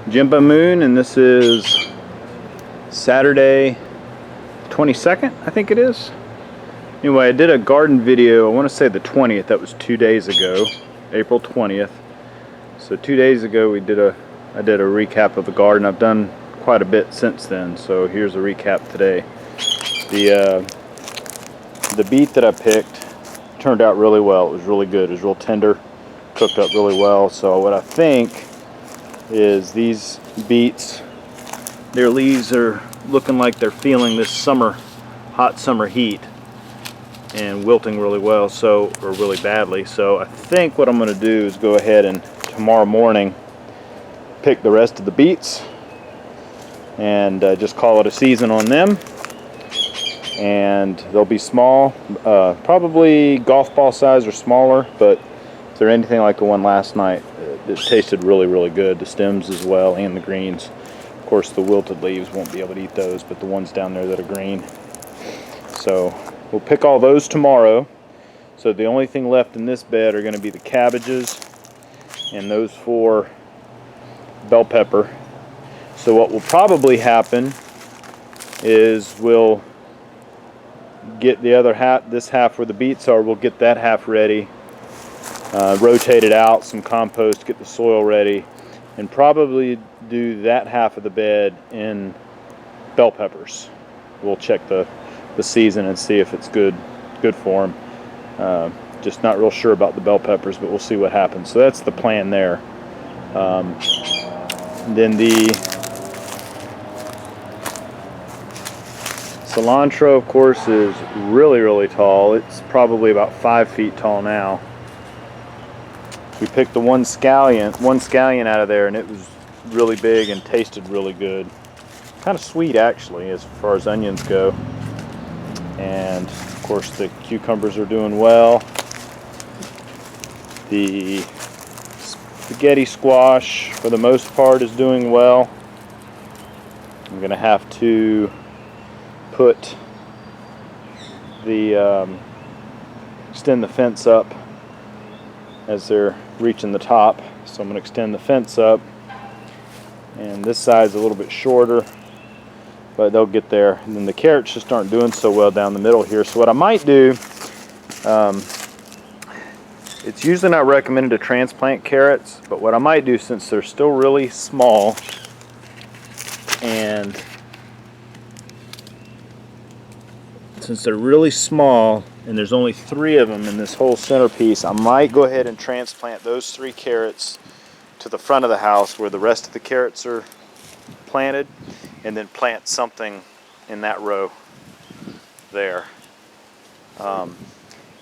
Jimba Moon, and this is Saturday 22nd, I think it is. Anyway, I did a garden video, I want to say the 20th, that was 2 days ago, April 20th. So 2 days ago I did a recap of the garden. I've done quite a bit since then, so here's a recap today. The beet that I picked turned out really well. It was really good. It was real tender, cooked up really well. So what I think is these beets, their leaves are looking like they're feeling this summer, hot summer heat and wilting really well, or really badly. So I think what I'm going to do is go ahead and tomorrow morning pick the rest of the beets and just call it a season on them. And they'll be small, probably golf ball size or smaller, but if they're anything like the one last night, it tasted really, really good. The stems as well and the greens. Of course, the wilted leaves won't be able to eat those, but the ones down there that are green. So we'll pick all those tomorrow. So the only thing left in this bed are going to be the cabbages and those 4 bell pepper. So what will probably happen is we'll get the other half, this half where the beets are, we'll get that half ready, rotate it out, some compost, get the soil ready, and probably do that half of the bed in bell peppers. We'll check the season and see if it's good for them. Just not real sure about the bell peppers, but we'll see what happens. So that's the plan there. Then the cilantro, of course, is really, really tall. It's probably about 5 feet tall now. We picked the one scallion out of there, and it was really big and tasted really good. Kind of sweet, actually, as far as onions go. And of course, the cucumbers are doing well. The spaghetti squash, for the most part, is doing well. I'm going to have to put extend the fence up as they're reaching the top. So I'm going to extend the fence up, and this side's a little bit shorter, but they'll get there. And then the carrots just aren't doing so well down the middle here. So what I might do, it's usually not recommended to transplant carrots, but what I might do, since they're still really small and there's only 3 of them in this whole centerpiece, I might go ahead and transplant those 3 carrots to the front of the house where the rest of the carrots are planted, and then plant something in that row there.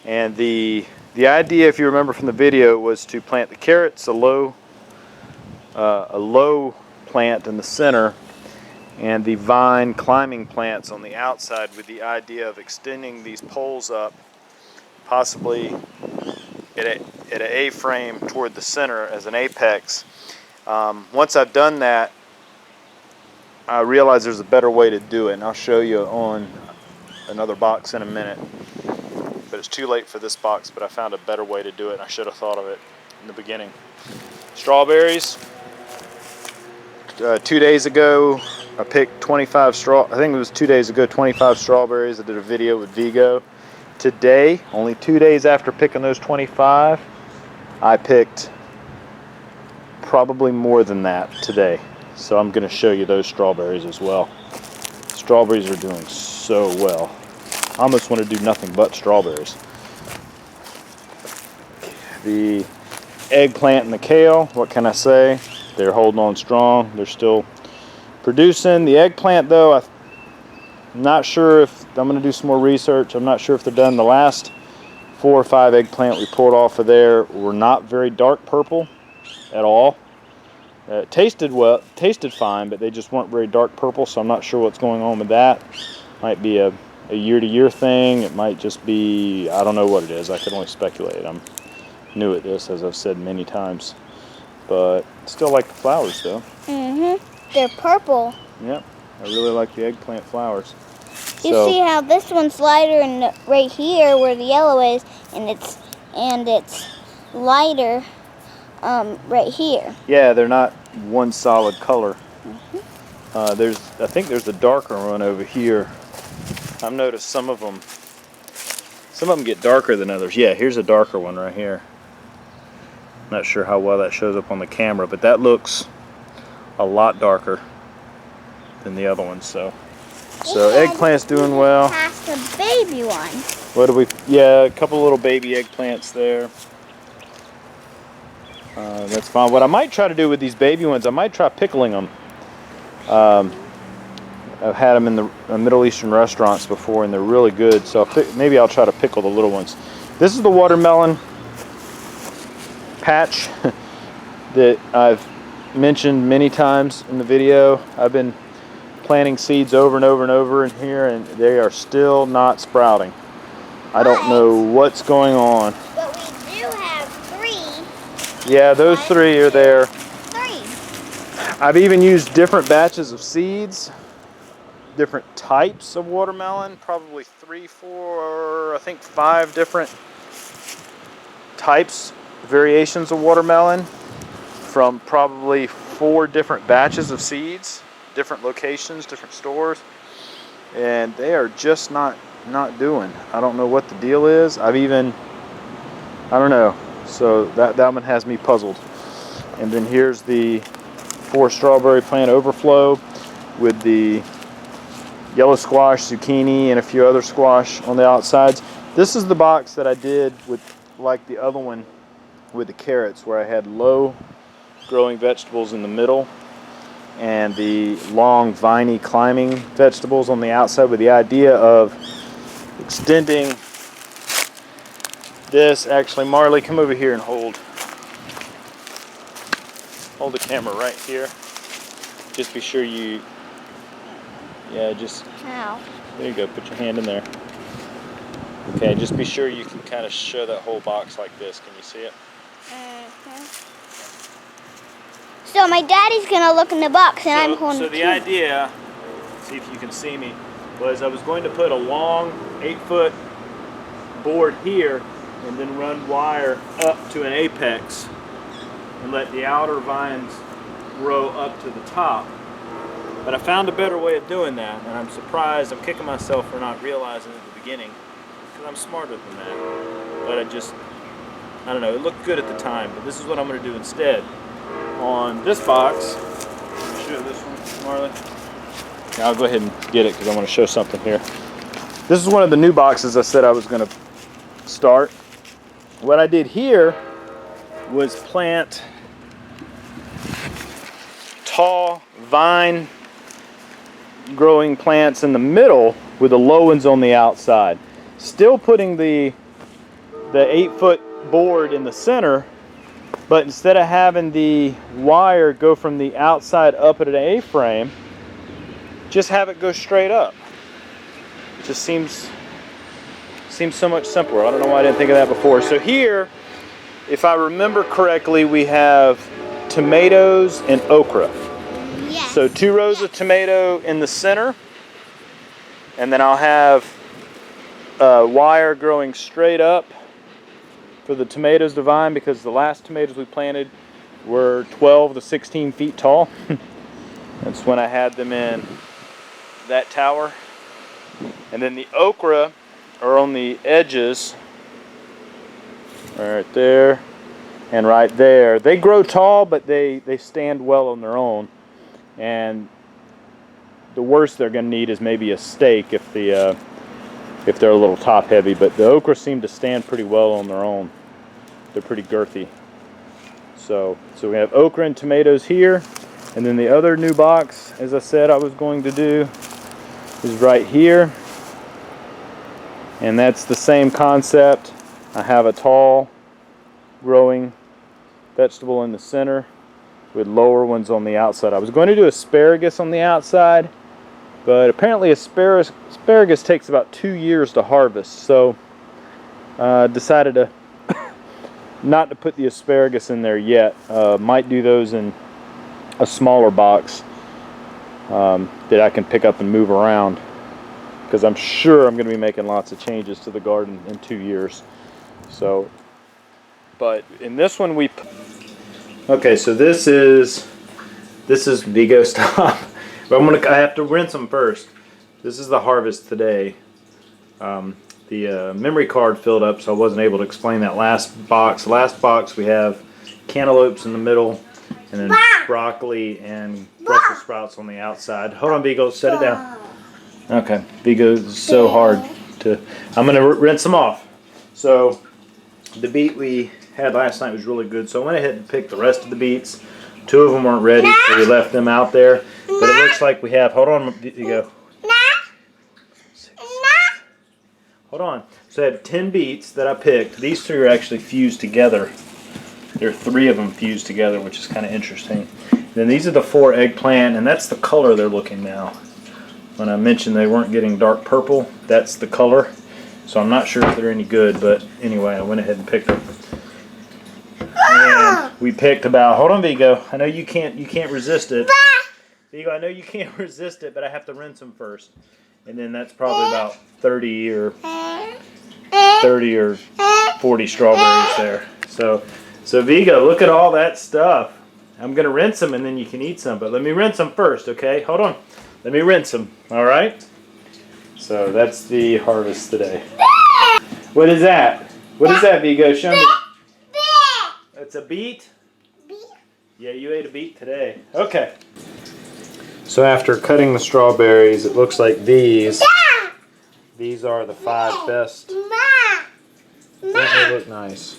And the idea, if you remember from the video, was to plant the carrots a low plant in the center, and the vine climbing plants on the outside, with the idea of extending these poles up, possibly at an A-frame toward the center as an apex. Once I've done that, I realize there's a better way to do it, and I'll show you on another box in a minute. But it's too late for this box, but I found a better way to do it, and I should have thought of it in the beginning. Strawberries. 2 days ago, I picked 25 25 strawberries. I did a video with Viggo. Today, only 2 days after picking those 25, I picked probably more than that today. So I'm going to show you those strawberries as well. Strawberries are doing so well. I almost want to do nothing but strawberries. The eggplant and the kale, what can I say? They're holding on strong. They're still producing. The eggplant, though, I'm not sure if I'm going to do some more research. I'm not sure if they're done. The last 4 or 5 eggplant we pulled off of there were not very dark purple at all. It tasted fine, but they just weren't very dark purple, so I'm not sure what's going on with that. Might be a year-to-year thing. It might just be, I don't know what it is. I can only speculate. I'm new at this, as I've said many times. But still like the flowers, though. They're purple. Yep. I really like the eggplant flowers. You see how this one's lighter and right here where the yellow is, and it's lighter right here. Yeah, they're not one solid color. I think there's a darker one over here. I've noticed some of them get darker than others. Yeah, here's a darker one right here. Not sure how well that shows up on the camera, but that looks a lot darker than the other ones. So eggplant's doing well. Past the baby one. What do we? Yeah, a couple little baby eggplants there. That's fine. What I might try to do with these baby ones, I might try pickling them. I've had them in the Middle Eastern restaurants before, and they're really good. So maybe I'll try to pickle the little ones. This is the watermelon patch that I've mentioned many times in the video. I've been planting seeds over and over and over in here, and they are still not sprouting. I don't know what's going on. But we do have 3. Yeah, those 3 are there. 3. I've even used different batches of seeds, different types of watermelon, probably 3, 4, I think 5 different types, variations of watermelon from probably 4 different batches of seeds, different locations, different stores, and they are just not doing. I don't know what the deal is. I don't know. So that one has me puzzled. And then here's the 4 strawberry plant overflow with the yellow squash, zucchini, and a few other squash on the outsides. This is the box that I did with, like the other one, with the carrots, where I had low growing vegetables in the middle and the long viney climbing vegetables on the outside, with the idea of extending this. Actually, Marley, come over here and hold the camera right here. Just be sure you, How? there you go, put your hand in there. Okay, just be sure you can kind of show that whole box like this. Can you see it? So my daddy's gonna look in the box, and I'm holding. So the idea, see if you can see me, was I was going to put a long 8-foot board here and then run wire up to an apex and let the outer vines grow up to the top. But I found a better way of doing that, and I'm surprised, I'm kicking myself for not realizing at the beginning, because I'm smarter than that. But I don't know, it looked good at the time, but this is what I'm going to do instead. On this box, show this one, Marley. Now I'll go ahead and get it because I want to show something here. This is one of the new boxes I said I was going to start. What I did here was plant tall vine growing plants in the middle with the low ones on the outside. Still putting the 8-foot board in the center, but instead of having the wire go from the outside up at an A-frame, just have it go straight up. It just seems so much simpler. I don't know why I didn't think of that before. So here, if I remember correctly, we have tomatoes and okra. Yes. So 2 rows of tomato in the center, and then I'll have wire growing straight up for the tomatoes to vine, because the last tomatoes we planted were 12 to 16 feet tall. That's when I had them in that tower. And then the okra are on the edges, right there and right there. They grow tall, but they stand well on their own. And the worst they're going to need is maybe a stake if they're a little top heavy. But the okra seem to stand pretty well on their own. They're pretty girthy. So we have okra and tomatoes here. And then the other new box, as I said I was going to do, is right here. And that's the same concept. I have a tall growing vegetable in the center with lower ones on the outside. I was going to do asparagus on the outside, but apparently asparagus takes about 2 years to harvest. So I decided to not to put the asparagus in there yet. Might do those in a smaller box that I can pick up and move around, because I'm sure I'm going to be making lots of changes to the garden in 2 years. So, but in this one okay, so this is This is Viggo, stop. But I have to rinse them first. This is the harvest today. The memory card filled up, so I wasn't able to explain that last box. The last box we have cantaloupes in the middle, and then broccoli and Brussels sprouts on the outside. Hold on, Viggo, set it down. Okay, Viggo is so hard to. I'm gonna rinse them off. So the beet we had last night was really good, so I went ahead and picked the rest of the beets. 2 of them weren't ready, so we left them out there. But it looks like we have. Hold on, Viggo. Hold on. So I have 10 beets that I picked. These 3 are actually fused together. There are 3 of them fused together, which is kind of interesting. And then these are the 4 eggplant, and that's the color they're looking now. When I mentioned they weren't getting dark purple, that's the color. So I'm not sure if they're any good, but anyway, I went ahead and picked them. And we picked about. Hold on, Viggo. I know you can't resist it. Viggo, I know you can't resist it, but I have to rinse them first. And then that's probably about 30 or 40 strawberries there. So Viggo, look at all that stuff. I'm gonna rinse them and then you can eat some, but let me rinse them first, okay? Hold on. Let me rinse them. All right. So that's the harvest today. What is that? What is that, Viggo? Show me. It's a beet? Yeah, you ate a beet today. Okay. So after cutting the strawberries, it looks like these are the 5 best. Don't they look nice?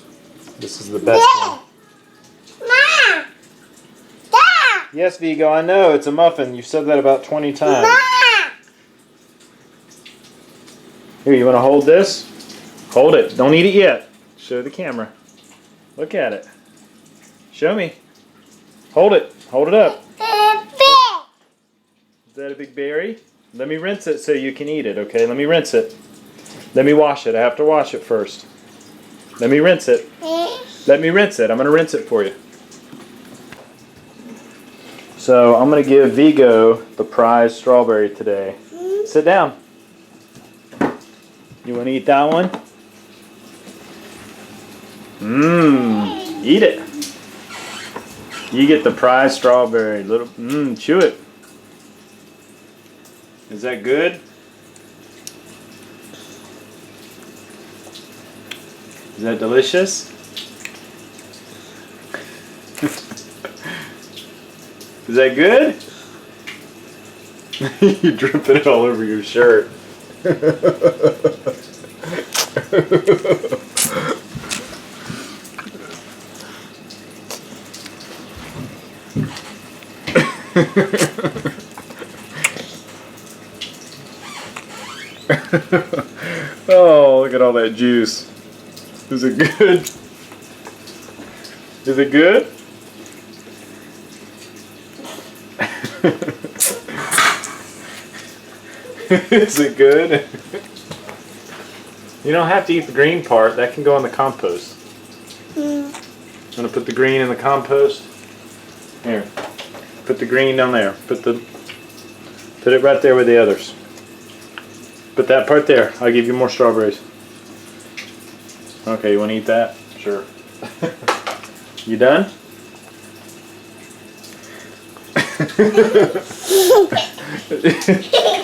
This is the best one. Yes, Viggo, I know. It's a muffin. You've said that about 20 times. Here, you want to hold this? Hold it. Don't eat it yet. Show the camera. Look at it. Show me. Hold it. Hold it up. Is that a big berry? Let me rinse it so you can eat it, okay? Let me rinse it. Let me wash it. I have to wash it first. Let me rinse it. Let me rinse it. I'm going to rinse it for you. So I'm going to give Viggo the prize strawberry today. Sit down. You want to eat that one? Mmm. Eat it. You get the prize strawberry. Little. Chew it. Is that good? Is that delicious? Is that good? You're dripping it all over your shirt. Oh, look at all that juice. Is it good? Is it good? Is it good? You don't have to eat the green part. That can go in the compost. I'm gonna put the green in the compost. Here. Put the green down there. Put it right there with the others. Put that part there. I'll give you more strawberries. Okay, you want to eat that? Sure. You done?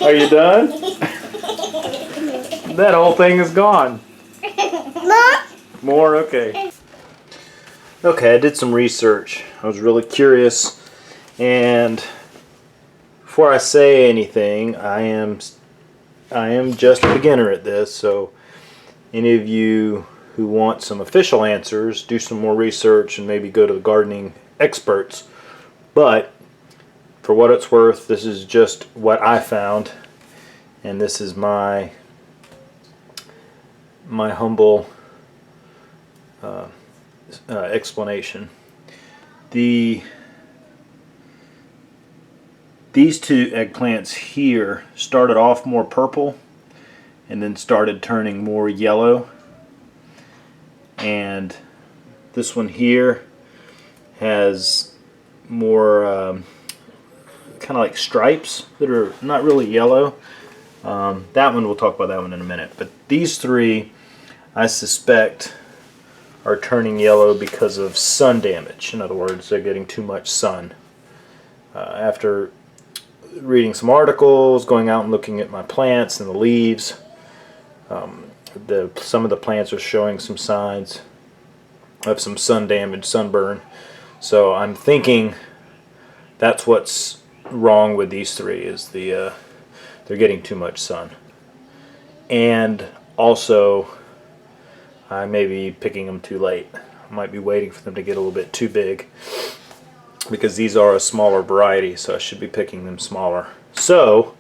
Are you done? That whole thing is gone. More? Okay. Okay, I did some research. I was really curious, and before I say anything, I am just a beginner at this, so any of you who want some official answers, do some more research and maybe go to the gardening experts. But for what it's worth, this is just what I found, and this is my humble explanation. These 2 eggplants here started off more purple and then started turning more yellow, and this one here has more kind of like stripes that are not really yellow. That one, we'll talk about that one in a minute, but these 3 I suspect are turning yellow because of sun damage. In other words, they're getting too much sun. After reading some articles, going out and looking at my plants and the leaves, some of the plants are showing some signs of some sun damage, sunburn. So I'm thinking that's what's wrong with these three, is they're getting too much sun. And also, I may be picking them too late. I might be waiting for them to get a little bit too big, because these are a smaller variety, so I should be picking them smaller. So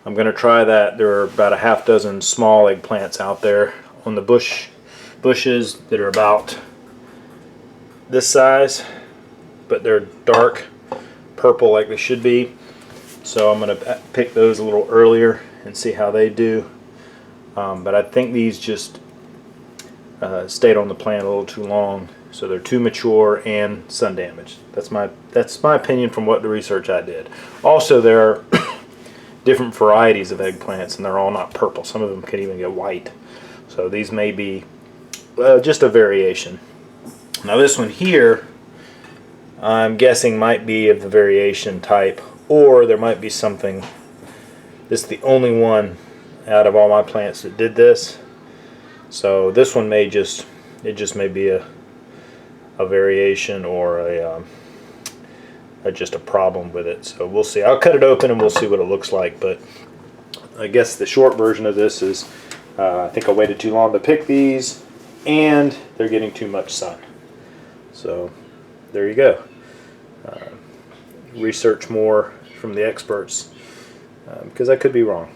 I'm going to try that. There are about a half dozen small eggplants out there on the bushes that are about this size, but they're dark purple like they should be. So I'm going to pick those a little earlier and see how they do. But I think these just stayed on the plant a little too long, so they're too mature and sun damaged. That's my opinion from what the research I did. Also, there are different varieties of eggplants, and they're all not purple. Some of them can even get white. So these may be just a variation. Now this one here, I'm guessing might be of the variation type, or there might be something. This is the only one out of all my plants that did this. So this one may just may be a variation, or just a problem with it. So we'll see. I'll cut it open and we'll see what it looks like. But I guess the short version of this is I think I waited too long to pick these, and they're getting too much sun. So there you go. Research more from the experts, because I could be wrong.